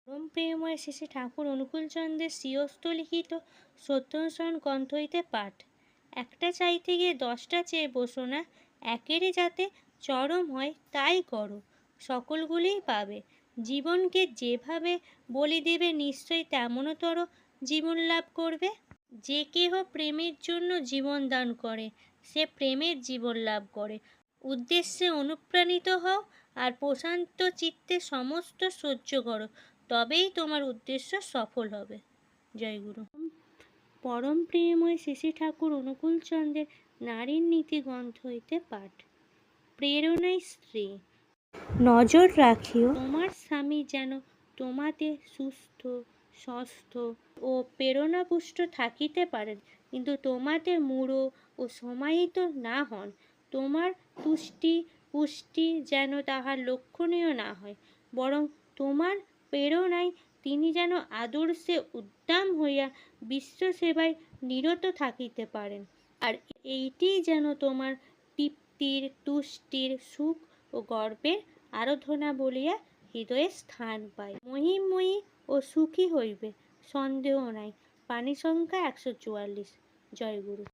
পরম প্রেমময় শেষে ঠাকুর অনুকূলচন্দ্রের শ্রীহস্ত লিখিত সত্যনারায়ণ গ্রন্থ হইতে পাঠ। একটা চাইতে গিয়ে 10টা চেয়ে বসো না, একেরই যাতে চরম হয় তাই করো, সকলগুলিই পাবে। জীবনকে যেভাবে বলি দেবে নিশ্চয়ই তেমনতর জীবন লাভ করবে। যে কেহ প্রেমের জন্য জীবন দান করে সে প্রেমের জীবন লাভ করে। উদ্দেশ্যে অনুপ্রাণিত হও আর প্রশান্ত চিত্তে সমস্ত সহ্য করো, তবেই তোমার উদ্দেশ্য সফল হবে। জয় গুরু। পরম প্রেমময় শ্রী ঠাকুর অনুকূলচন্দ্রের নারীর নীতি গ্রন্থ হইতে পাঠ। প্রেরণায় স্ত্রী। নজর রাখিও তোমার স্বামী যেন তোমাতে সুস্থ, স্বস্থ ও প্রেরণাপুষ্ট থাকিতে পারেন, কিন্তু তোমাতে মূঢ় ও সমাহিত না হন। তোমার তুষ্টি পুষ্টি যেন তাহার লক্ষণীয় না হয়, বরং তোমার প্রেরণায় তিনি যেন আদর্শে উদ্দাম হইয়া বিশ্বসেবায় নিরত থাকিতে পারেন। আর এইটিই যেন তোমার তৃপ্তির, তুষ্টির, সুখ ও গর্বের আরাধনা বলিয়া হৃদয়ে স্থান পায়। মহিময়ী ও সুখী হইবে, সন্দেহ নাই। বাণী সংখ্যা 144। জয় গুরু।